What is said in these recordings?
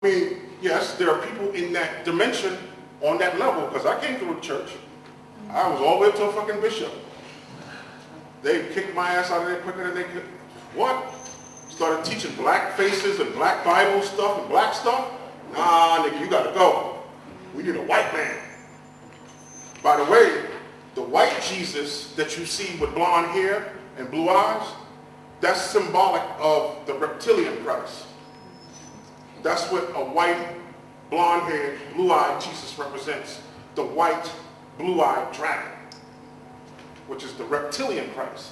I mean, yes, there are people in that dimension on that level, because I came through the church. I was all the way up to a fucking bishop. They kicked my ass out of there quicker than they could. What? Started teaching black faces and black Bible stuff and black stuff? Nah, nigga, you gotta go. We need a white man. By the way, the white Jesus that you see with blonde hair and blue eyes, that's symbolic of the reptilian Christ. That's what a white, blonde-haired, blue-eyed Jesus represents. The white, blue-eyed dragon, which is the reptilian Christ.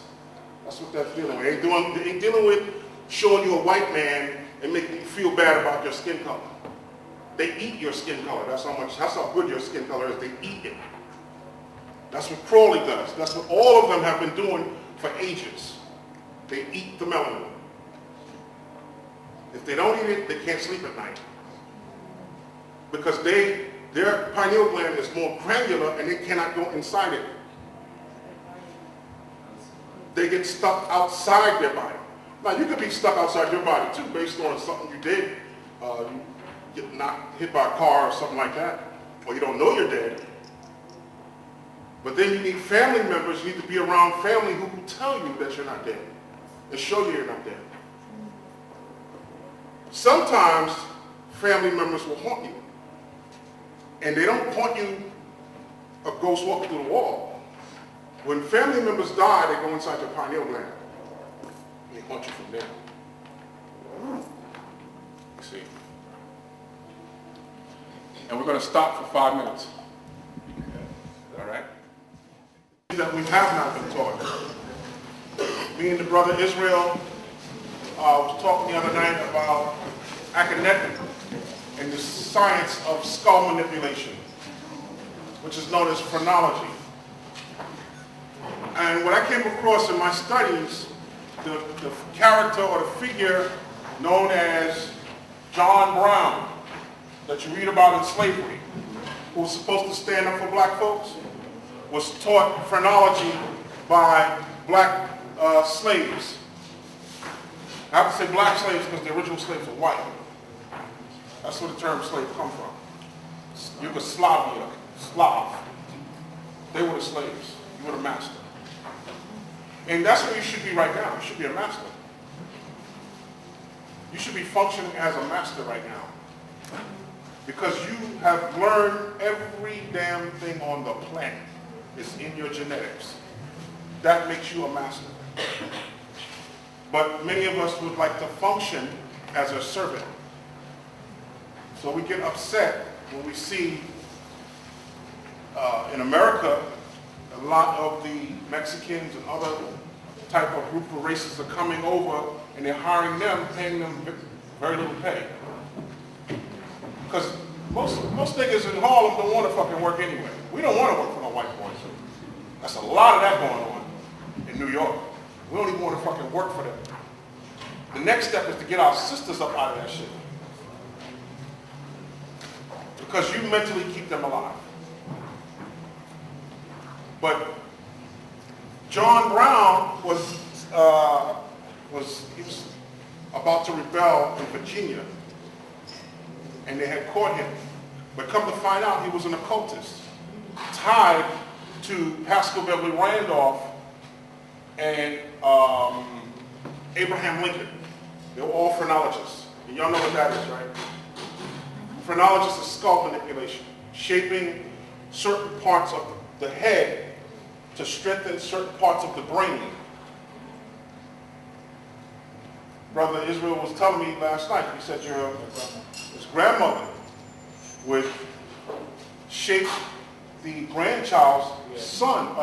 That's what that's dealing with. They ain't dealing with showing you a white man and making you feel bad about your skin color. They eat your skin color. That's how good your skin color is. They eat it. That's what Crowley does. That's what all of them have been doing for ages. They eat the melanin. If they don't eat it, they can't sleep at night. Because their pineal gland is more granular and they cannot go inside it. They get stuck outside their body. Now, you could be stuck outside your body too, based on something you did. You get knocked, hit by a car or something like that. Or you don't know you're dead. But then you need family members. You need to be around family who will tell you that you're not dead and show you you're not dead. Sometimes family members will haunt you. And they don't haunt you a ghost walking through the wall. When family members die, they go inside your pineal gland. They haunt you from there. You see. And we're going to stop for 5 minutes. All right? That we have not been taught. Me and the brother Israel was talking the other night about academic and the science of skull manipulation, which is known as phrenology. And what I came across in my studies, the character or the figure known as John Brown, that you read about in slavery, who was supposed to stand up for black folks, was taught phrenology by black slaves. I have to say black slaves because the original slaves were white. That's where the term slave comes from. Yugoslavia, Slav. They were the slaves. You were the master. And that's where you should be right now. You should be a master. You should be functioning as a master right now. Because you have learned every damn thing on the planet. It's in your genetics. That makes you a master. But many of us would like to function as a servant. So we get upset when we see in America, a lot of the Mexicans and other type of group of races are coming over and they're hiring them, paying them very little pay. Because most niggas in Harlem don't want to fucking work anyway. We don't want to work for no white boys. That's a lot of that going on in New York. We don't even want to fucking work for them. The next step is to get our sisters up out of that shit. Because you mentally keep them alive. But John Brown was about to rebel in Virginia. And they had caught him. But come to find out, he was an occultist, tied to Pascal Beverly Randolph and Abraham Lincoln. They were all phrenologists. And y'all know what that is, right? Phrenologist is skull manipulation, shaping certain parts of the head to strengthen certain parts of the brain. Brother Israel was telling me last night, he said his grandmother would shape the grandchild's son.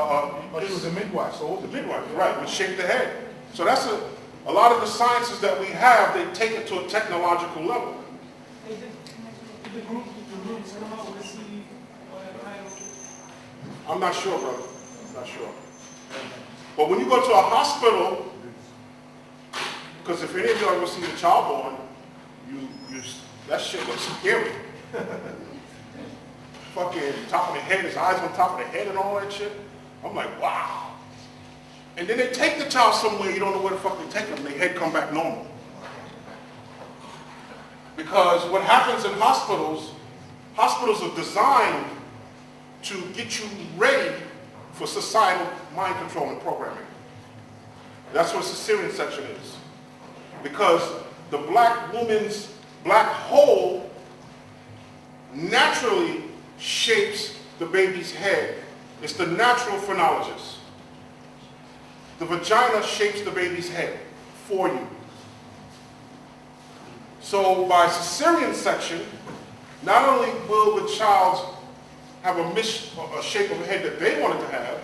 She was a midwife, so the midwife, right, would shape the head. So that's a lot of the sciences that we have, they take it to a technological level. The groups come out with a CD or a title? I'm not sure, brother. I'm not sure. But when you go to a hospital, because if any of you ever seen a child born, that shit looks scary. Fucking top of the head, his eyes on top of the head and all that shit. I'm like, wow. And then they take the child somewhere, you don't know where the fuck they take them, and their head come back normal. Because what happens in hospitals are designed to get you ready for societal mind control and programming. That's what cesarean section is. Because the black woman's black hole naturally shapes the baby's head. It's the natural phrenologist. The vagina shapes the baby's head for you. So by cesarean section, not only will the child have a shape of a head that they wanted to have,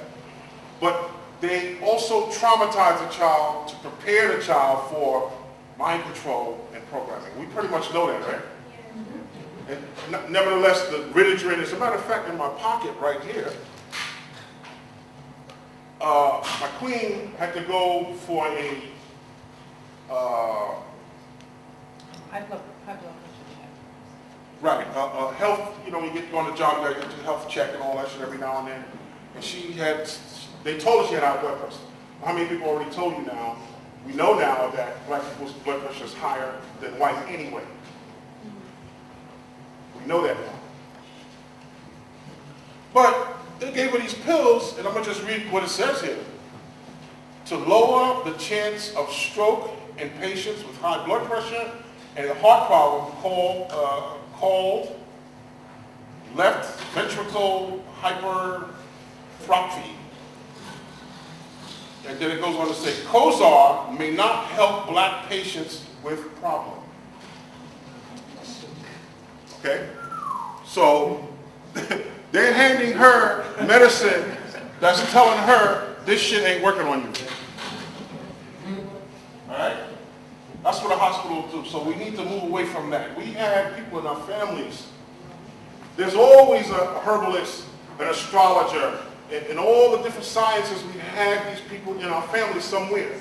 but they also traumatize the child to prepare the child for mind control and programming. We pretty much know that, right? And nevertheless, the Ridodrin, as a matter of fact, in my pocket right here, my queen had to go for a high blood pressure. right, health, you know, you get on the job there, you get a health check and all that shit every now and then. And they told us she had high blood pressure. How many people already told you now? We know now that black people's blood pressure is higher than white anyway. We know that now. But they gave her these pills, and I'm going to just read what it says here. To lower the chance of stroke in patients with high blood pressure and a heart problem called left ventricle hypertrophy. And then it goes on to say, Cozar may not help black patients with problem. Okay? So, they're handing her medicine that's telling her this shit ain't working on you. Alright? That's what a hospital will do. So we need to move away from that. We have people in our families. There's always a herbalist, an astrologer, in all the different sciences. We have these people in our family somewhere.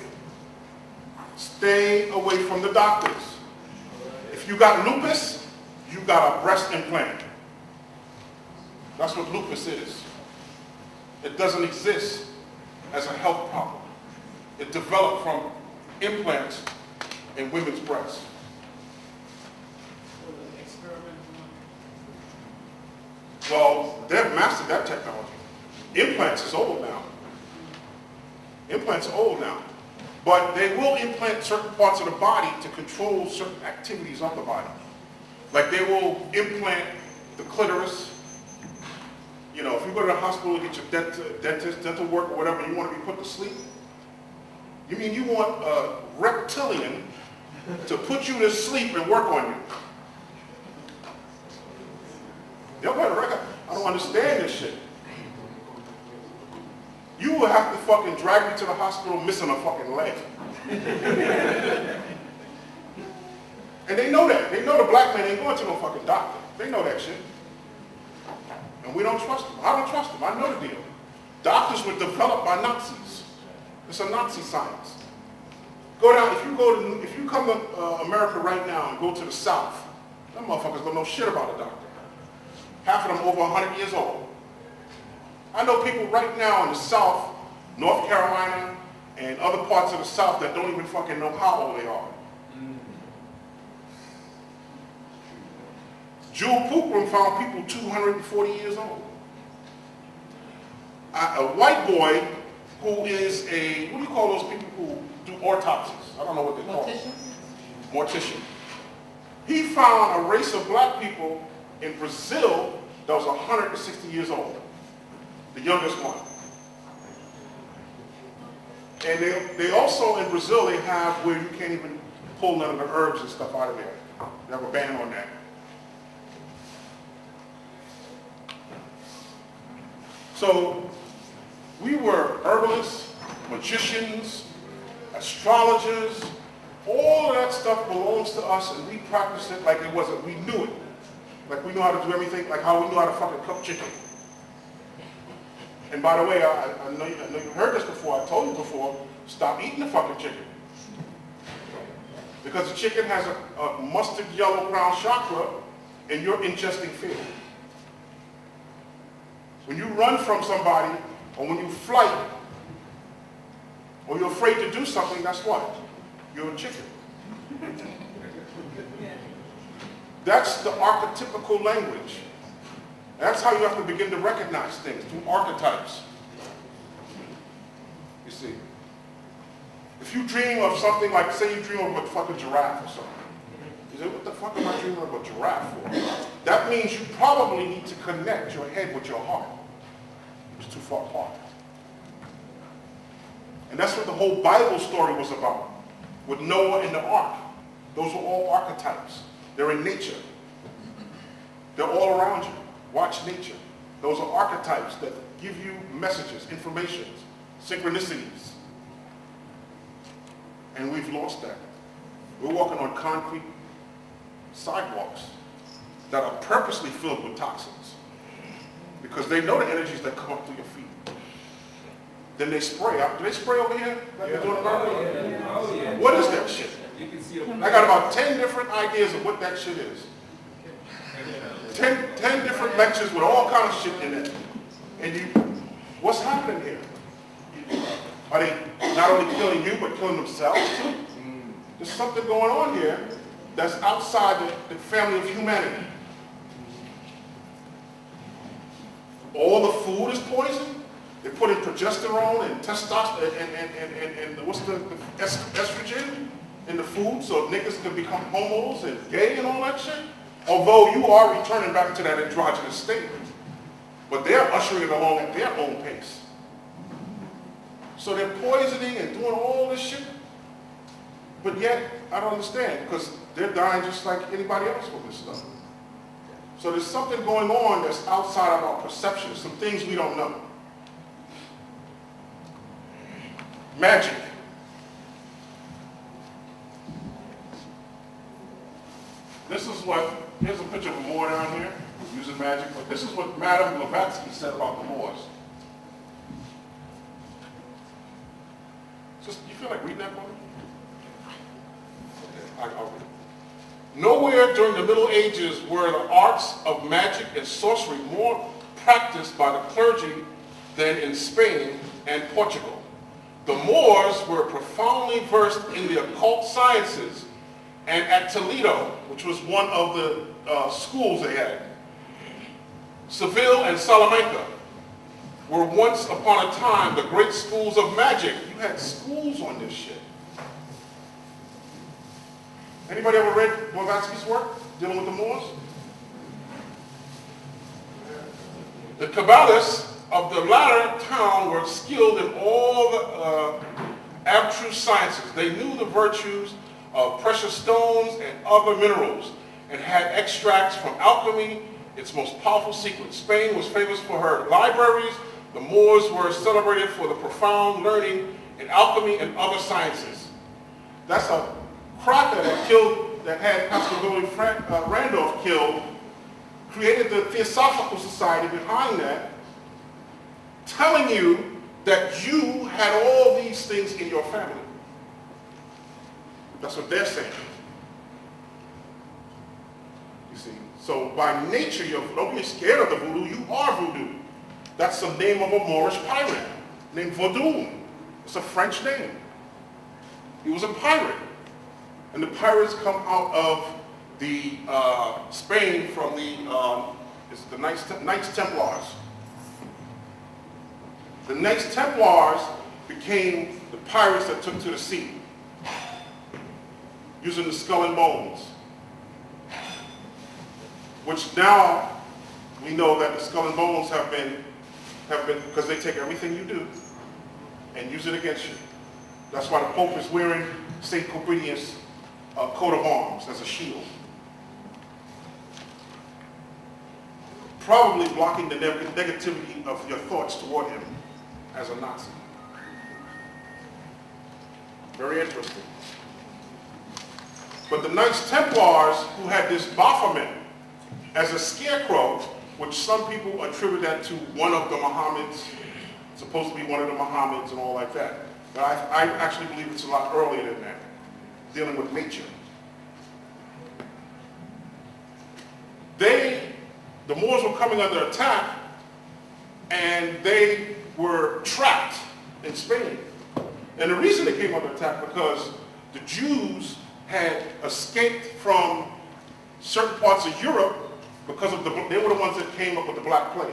Stay away from the doctors. If you got lupus, you got a breast implant. That's what lupus is. It doesn't exist as a health problem. It developed from implants in women's breasts. Well, they've mastered that technology. Implants is old now. Implants are old now. But they will implant certain parts of the body to control certain activities of the body. Like they will implant the clitoris. You know, if you go to the hospital to get your dentist, dental work or whatever, you want to be put to sleep. You mean you want a reptilian to put you to sleep and work on you? Y'all better reckon. I don't understand this shit. You will have to fucking drag me to the hospital missing a fucking leg. And they know that. They know the black man ain't going to no fucking doctor. They know that shit. And we don't trust them. I don't trust them. I know the deal. Doctors were developed by Nazis. It's a Nazi science. Go down, if you come to America right now and go to the South, them motherfuckers don't know shit about a doctor. Half of them over 100 years old. I know people right now in the South, North Carolina, and other parts of the South that don't even fucking know how old they are. Jewel Pookrum found people 240 years old. A white boy who is what do you call those people who do autopsies? I don't know what they call them. Mortician. He found a race of black people in Brazil that was 160 years old. The youngest one. And they also, in Brazil, they have where you can't even pull none of the herbs and stuff out of there. They have a ban on that. So, we were herbalists, magicians, astrologers. All of that stuff belongs to us, and we practiced it like it wasn't. We knew it. Like we know how to do everything, like how we know how to fucking cook chicken. And by the way, I know you've heard this before, I told you before, stop eating the fucking chicken. Because the chicken has a mustard yellow brown chakra, and you're ingesting fear. When you run from somebody, or when you flight, or you're afraid to do something, that's what? You're a chicken. That's the archetypical language. That's how you have to begin to recognize things, through archetypes. You see. If you dream of something like, say you dream of a fucking giraffe or something. You say, what the fuck am I dreaming of a giraffe for? That means you probably need to connect your head with your heart. It's too far apart. And that's what the whole Bible story was about, with Noah and the ark. Those were all archetypes. They're in nature. They're all around you. Watch nature. Those are archetypes that give you messages, information, synchronicities. And we've lost that. We're walking on concrete sidewalks that are purposely filled with toxins because they know the energies that come up through your feet. Then they spray out. Do they spray over here? Like they're doing in America? Oh, yeah. What is that shit? You can see I got about 10 different ideas of what that shit is. 10 different lectures with all kind of shit in it. And what's happening here? Are they not only killing you, but killing themselves too? There's something going on here that's outside the family of humanity. All the food is poison. They put in progesterone and testosterone and what's the estrogen in the food so niggas can become homos and gay and all that shit. Although you are returning back to that androgynous state. But they're ushering it along at their own pace. So they're poisoning and doing all this shit. But yet, I don't understand, because they're dying just like anybody else with this stuff. So there's something going on that's outside of our perception, some things we don't know. Magic. This is what, here's a picture of a Moor down here, using magic, but this is what Madame Blavatsky said about the Moors. Just, you feel like reading that book? Okay, I'll read it. Nowhere during the Middle Ages were the arts of magic and sorcery more practiced by the clergy than in Spain and Portugal. The Moors were profoundly versed in the occult sciences, and at Toledo, which was one of the schools they had, Seville and Salamanca were once upon a time the great schools of magic. You had schools on this shit. Anybody ever read Blavatsky's work dealing with the Moors? The Kabbalists of the latter town were skilled in all the abstruse sciences. They knew the virtues of precious stones and other minerals and had extracts from alchemy, its most powerful secret. Spain was famous for her libraries. The Moors were celebrated for the profound learning in alchemy and other sciences. That's a cracker that had Pastor Billy Randolph killed, created the Theosophical Society behind that, telling you that you had all these things in your family. That's what they're saying. You see, so by nature, don't be scared of the voodoo, you are voodoo. That's the name of a Moorish pirate named Vodun. It's a French name. He was a pirate. And the pirates come out of the Spain from it's the Knights Templars. The Knights Templars became the pirates that took to the sea, using the skull and bones. Which now we know that the skull and bones have been because they take everything you do and use it against you. That's why the Pope is wearing St. Corbinius' coat of arms as a shield. Probably blocking the negativity of your thoughts toward him as a Nazi. Very interesting. But the Knights Templars, who had this Baphomet as a scarecrow, which some people attribute that to one of the Mohammeds, supposed to be one of the Mohammeds and all like that. But I actually believe it's a lot earlier than that, dealing with nature. The Moors were coming under attack, and they were trapped in Spain. And the reason they came under attack because the Jews had escaped from certain parts of Europe, because of they were the ones that came up with the Black Plague,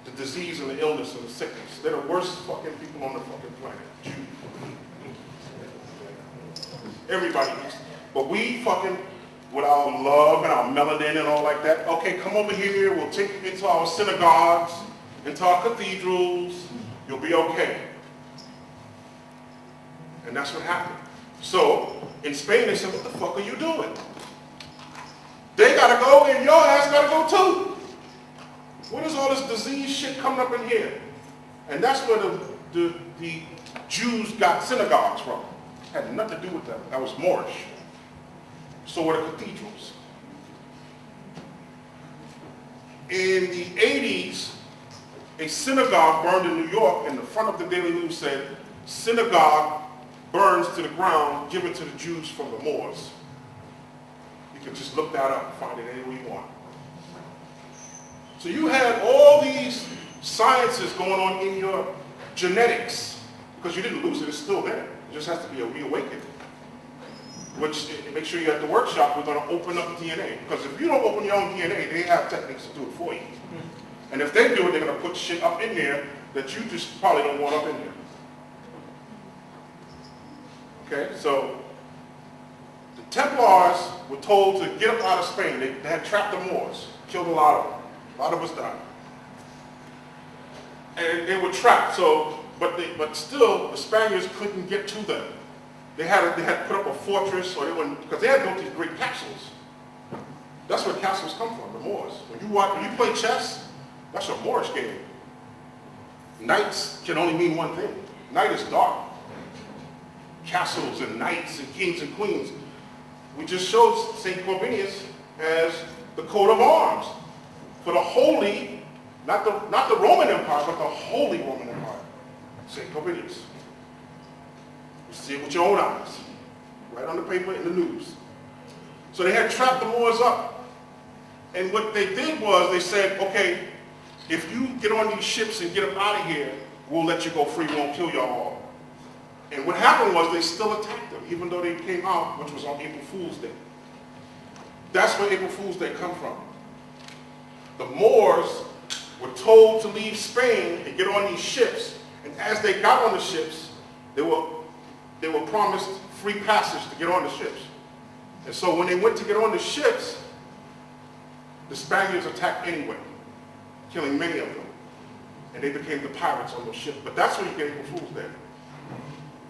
the disease and the illness and the sickness. They're the worst fucking people on the fucking planet. Everybody is. But we fucking, with our love and our melanin and all like that, okay, come over here, we'll take you into our synagogues, into our cathedrals, you'll be okay. And that's what happened. So, in Spain, they said, what the fuck are you doing? They gotta go, and your ass gotta go too. What is all this disease shit coming up in here? And that's where the Jews got synagogues from. Had nothing to do with that. That was Moorish. So were the cathedrals. In the 80s, a synagogue burned in New York, and the front of the Daily News said, synagogue burns to the ground, given to the Jews from the Moors. You can just look that up and find it anywhere you want. So you had all these sciences going on in your genetics, because you didn't lose it, it's still there. It just has to be a reawakening. Which, make sure you're at the workshop, we're going to open up DNA. Because if you don't open your own DNA, they have techniques to do it for you. And if they do it, they're going to put shit up in there that you just probably don't want up in there. Okay, so the Templars were told to get up out of Spain. They had trapped the Moors, killed a lot of them. A lot of us died. And they were trapped, so, but still, the Spaniards couldn't get to them. They had put up a fortress, or because they had built these great castles. That's where castles come from, the Moors. When you play chess, that's a Moorish game. Knights can only mean one thing. Night is dark. Castles and knights and kings and queens. We just showed St. Corbinius as the coat of arms for the holy, not the Roman Empire, but the Holy Roman Empire. St. Corbinius. You see it with your own eyes, right on the paper in the news. So they had trapped the Moors up. And what they did was they said, okay, if you get on these ships and get them out of here, we'll let you go free, we won't kill y'all all. And what happened was they still attacked them, even though they came out, which was on April Fool's Day. That's where April Fool's Day come from. The Moors were told to leave Spain and get on these ships, and as they got on the ships, they were promised free passage to get on the ships. And so when they went to get on the ships, the Spaniards attacked anyway, killing many of them. And they became the pirates on those ships. But that's where you get April Fool's Day.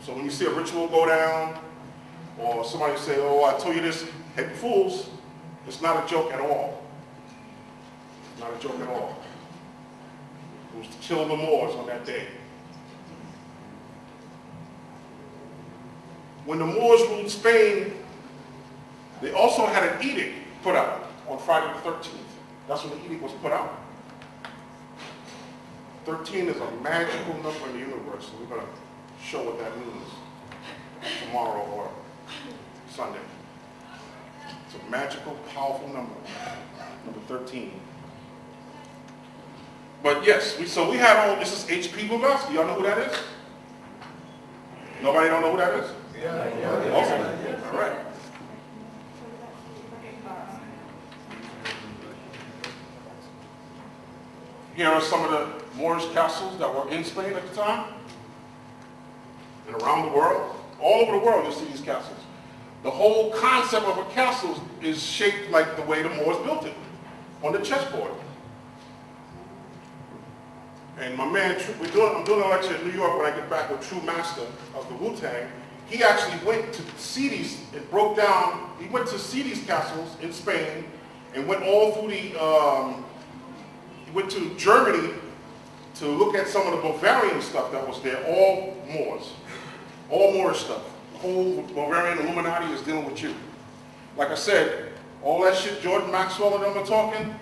So when you see a ritual go down, or somebody say, oh, I told you this, April Fools, it's not a joke at all. It's not a joke at all. It was to kill the Moors on that day. When the Moors ruled Spain, they also had an edict put out on Friday the 13th. That's when the edict was put out. 13 is a magical number in the universe, and we're going to show what that means tomorrow or Sunday. It's a magical, powerful number, number 13. But yes, so we had all, this is H.P. Blavatsky. Y'all know who that is? Nobody don't know who that is? Yeah. Awesome. All right. Here are some of the Moorish castles that were in Spain at the time. And around the world, all over the world, you see these castles. The whole concept of a castle is shaped like the way the Moors built it, on the chessboard. And my man, I'm doing a lecture in New York when I get back with True Master of the Wu-Tang. He actually went to see these, it broke down, he went to see these castles in Spain and went all through the, he went to Germany to look at some of the Bavarian stuff that was there, all Moors, all Moorish stuff. The whole Bavarian Illuminati is dealing with you. Like I said, all that shit Jordan Maxwell and them are talking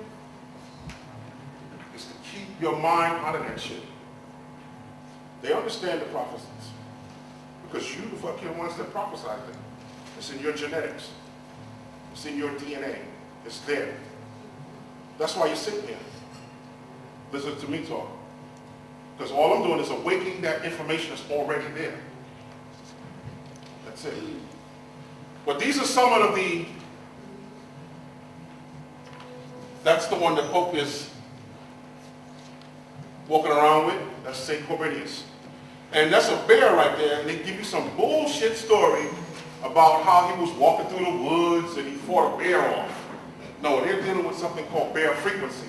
is to keep your mind out of that shit. They understand the prophecies because you the fucking ones that prophesied them. It's in your genetics. It's in your DNA. It's there. That's why you're sitting here. Listen to me talk. Because all I'm doing is awakening that information that's already there. That's it. But these are some of the That's the one the Pope is walking around with. That's St. Corbinius. And that's a bear right there, and they give you some bullshit story about how he was walking through the woods and he fought a bear off. No, they're dealing with something called bear frequency.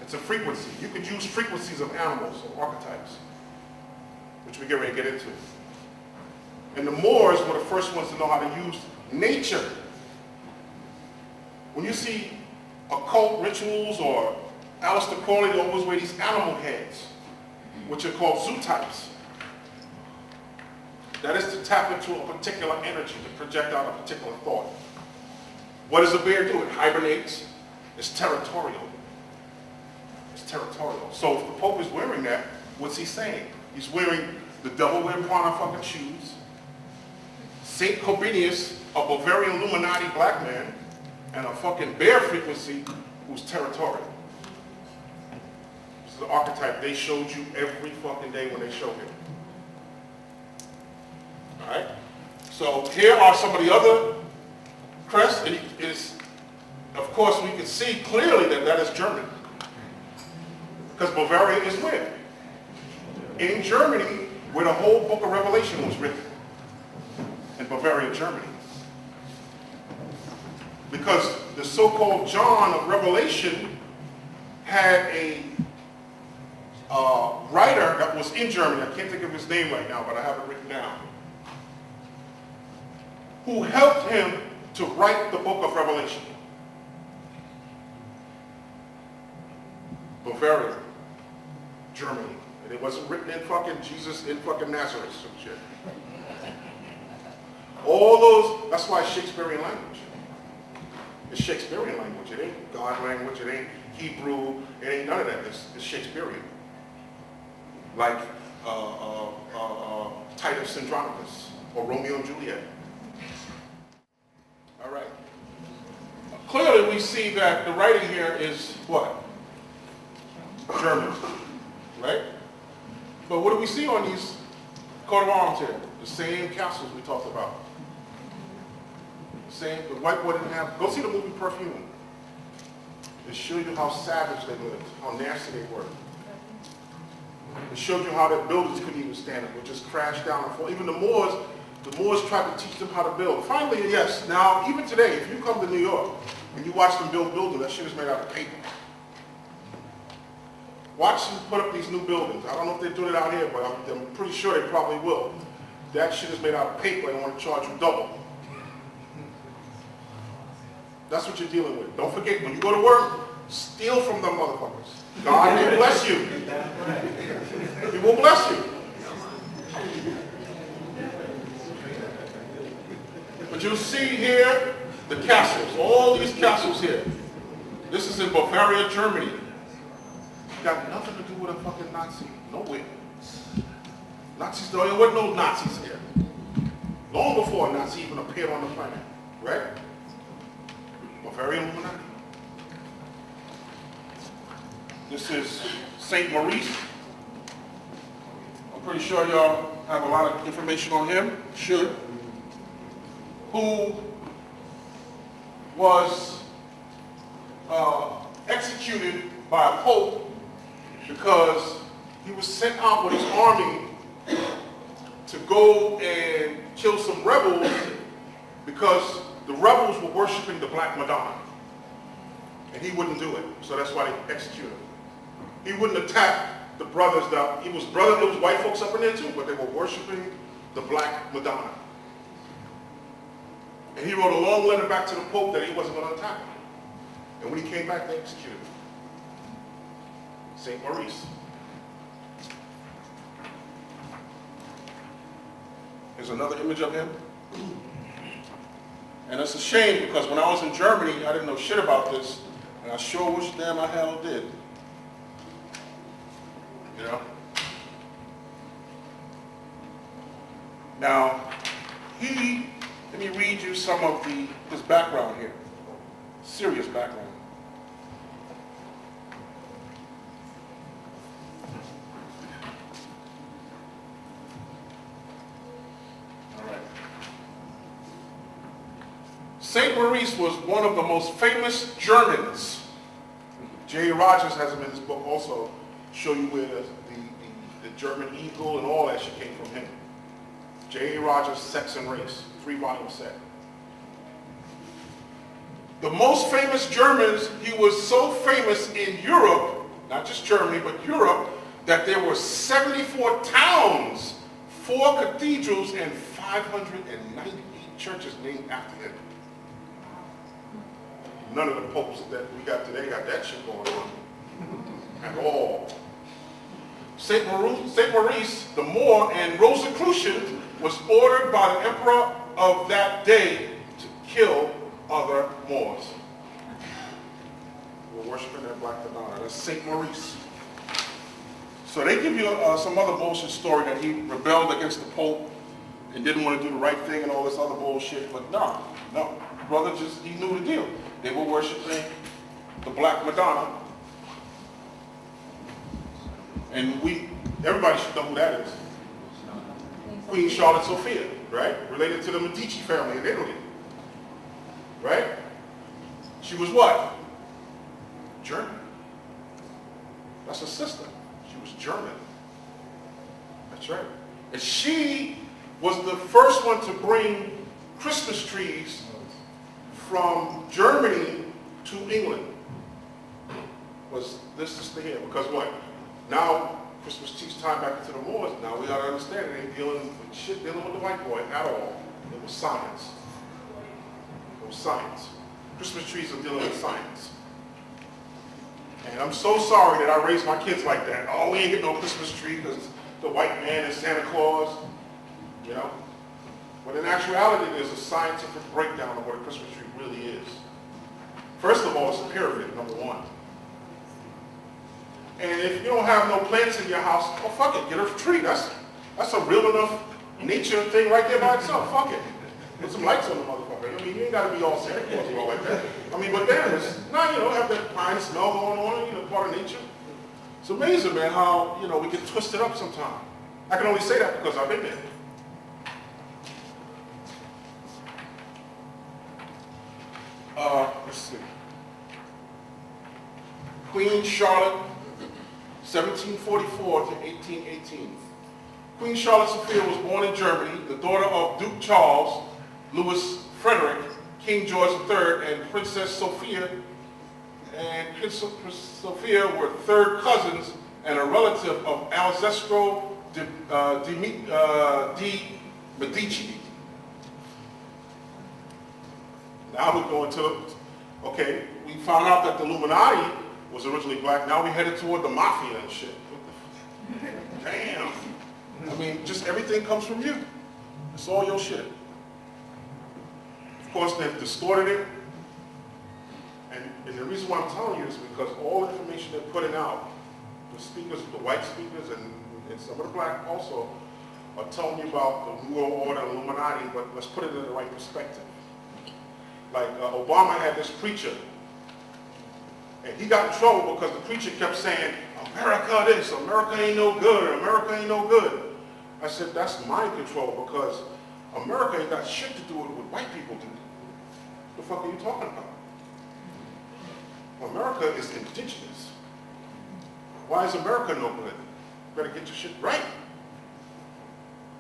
It's a frequency. You could use frequencies of animals or archetypes, which we get ready to get into. And the Moors were the first ones to know how to use nature. When you see occult rituals or Aleister Crowley, they always wear these animal heads, which are called zootypes. That is to tap into a particular energy, to project out a particular thought. What does a bear do? It hibernates. It's territorial. It's territorial. So if the Pope is wearing that, what's he saying? He's wearing the Delaware Prana fucking shoes, St. Corbinius, a Bavarian Illuminati black man, and a fucking bear frequency who's territorial. This is the archetype they showed you every fucking day when they showed him. Alright? So here are some of the other crests, and it is, of course, we can see clearly that that is German. Because Bavaria is where? In Germany, where the whole book of Revelation was written. In Bavaria, Germany. Because the so-called John of Revelation had a writer that was in Germany, I can't think of his name right now, but I have it written down, who helped him to write the book of Revelation. Bavaria, Germany. And it wasn't written in fucking Jesus in fucking Nazareth, some shit. All those, that's why it's Shakespearean language. It's Shakespearean language. It ain't God language, it ain't Hebrew, it ain't none of that. It's Shakespearean. Like Titus Andronicus or Romeo and Juliet. All right. Clearly we see that the writing here is what? German, right? But what do we see on these coat of arms here? The same castles we talked about. The white boy didn't have, go see the movie Perfume. It showed you how savage they lived, how nasty they were. It showed you how their buildings couldn't even stand it, would just crash down and fall. Even the Moors tried to teach them how to build. Finally, yes, now even today, if you come to New York and you watch them build buildings, that shit is made out of paper. Watch them put up these new buildings. I don't know if they're doing it out here, but I'm pretty sure they probably will. That shit is made out of paper and want to charge you double. That's what you're dealing with. Don't forget, when you go to work, steal from them motherfuckers. God will bless you. He will bless you. But you'll see here the castles, all these castles here. This is in Bavaria, Germany. Got nothing to do with a fucking Nazi. No way. Nazis, there wasn't no Nazis here. Long before a Nazi even appeared on the planet. Right? Bavarian Illuminati. This is Saint Maurice. I'm pretty sure y'all have a lot of information on him. Should. Who was executed by a pope because he was sent out with his army to go and kill some rebels because the rebels were worshiping the Black Madonna. And he wouldn't do it, so that's why they executed him. He wouldn't attack the brothers, it was white folks up in there too, but they were worshiping the Black Madonna. And he wrote a long letter back to the Pope that he wasn't going to attack him. And when he came back, they executed him. Saint Maurice. Here's another image of him. And it's a shame because when I was in Germany, I didn't know shit about this. And I sure wish damn I hell did. You know? Now, let me read you some of his background here. Serious background. Saint St. Maurice was one of the most famous Germans. J. Rogers has him in his book also, show you where the German eagle and all that shit came from him. J. Rogers, Sex and Race, 3-volume set. The most famous Germans, he was so famous in Europe, not just Germany, but Europe, that there were 74 towns, 4 cathedrals, and 598 churches named after him. None of the popes that we got today got that shit going on at all. St. Maurice, the Moor, and Rosicrucian was ordered by the emperor of that day to kill other Moors. We're worshiping that Black Madonna. That's St. Maurice. So they give you some other bullshit story that he rebelled against the Pope and didn't want to do the right thing and all this other bullshit. But no. Brother he knew the deal. They were worshiping the Black Madonna. And everybody should know who that is. Queen Charlotte Sophia, right? Related to the Medici family in Italy. Right? She was what? German. That's her sister. She was German. That's right. And she was the first one to bring Christmas trees from Germany to England. Was this sister here? Because what? Now Christmas trees tie back into the Moors. Now we gotta understand it ain't dealing with shit dealing with the white boy at all. It was science. It was science. Christmas trees are dealing with science. And I'm so sorry that I raised my kids like that. Oh, we ain't get no Christmas tree because the white man is Santa Claus. You know? But in actuality, there's a scientific breakdown of what a Christmas tree really is. First of all, it's a pyramid, number one. And if you don't have no plants in your house, well, fuck it, get a tree. That's a real enough nature thing right there by itself. Fuck it. Put some lights on the motherfucker. I mean, you ain't got to be all Santa Claus or all like that. I mean, but damn, it's not, have that pine smell going on, part of nature. It's amazing, man, how, we get twisted up sometimes. I can only say that because I've been there. Let's see. Queen Charlotte, 1744 to 1818. Queen Charlotte Sophia was born in Germany, the daughter of Duke Charles, Louis Frederick, King George III, and Princess Sophia. And Princess Sophia were third cousins and a relative of Alessandro de Medici. Now we're going to, okay, we found out that the Illuminati was originally black. Now we headed toward the mafia and shit. Damn. I mean, just everything comes from you. It's all your shit. Of course, they've distorted it. And the reason why I'm telling you is because all the information they're putting out, the speakers, the white speakers, and some of the black also, are telling you about the New World Order, Illuminati, but let's put it in the right perspective. Like Obama had this preacher, and he got in trouble because the preacher kept saying, America this, America ain't no good, America ain't no good. I said, that's mind control because America ain't got shit to do with what white people do. What the fuck are you talking about? America is indigenous. Why is America no good? You better get your shit right.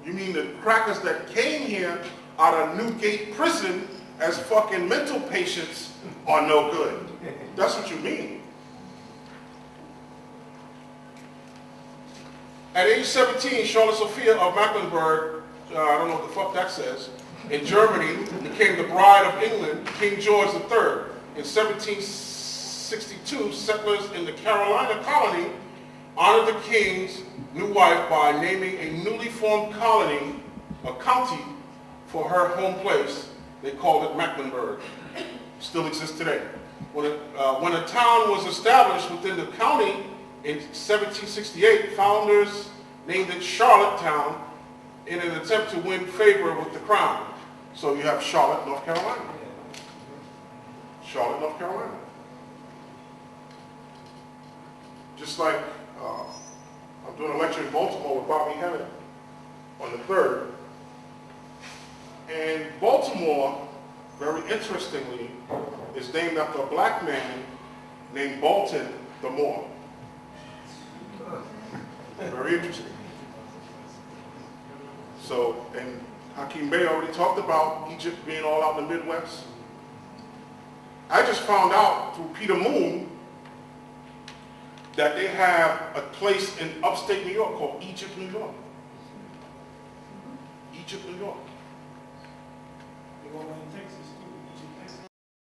You mean the crackers that came here out of Newgate prison as fucking mental patients are no good? That's what you mean. At age 17, Charlotte Sophia of Mecklenburg, I don't know what the fuck that says, in Germany, became the bride of England, King George III. In 1762, settlers in the Carolina colony honored the king's new wife by naming a newly formed colony, a county, for her home place. They called it Mecklenburg. Still exists today. When a town was established within the county in 1768, founders named it Charlottetown in an attempt to win favor with the crown. So you have Charlotte, North Carolina. Charlotte, North Carolina. Just like I'm doing a lecture in Baltimore with Bobby Hemmett on the 3rd. And Baltimore very interestingly, is named after a black man named Bolton the Moor. Very interesting. So, and Hakeem Bey already talked about Egypt being all out in the Midwest. I just found out through Peter Moon that they have a place in upstate New York called Egypt, New York. Egypt, New York. They go in Texas.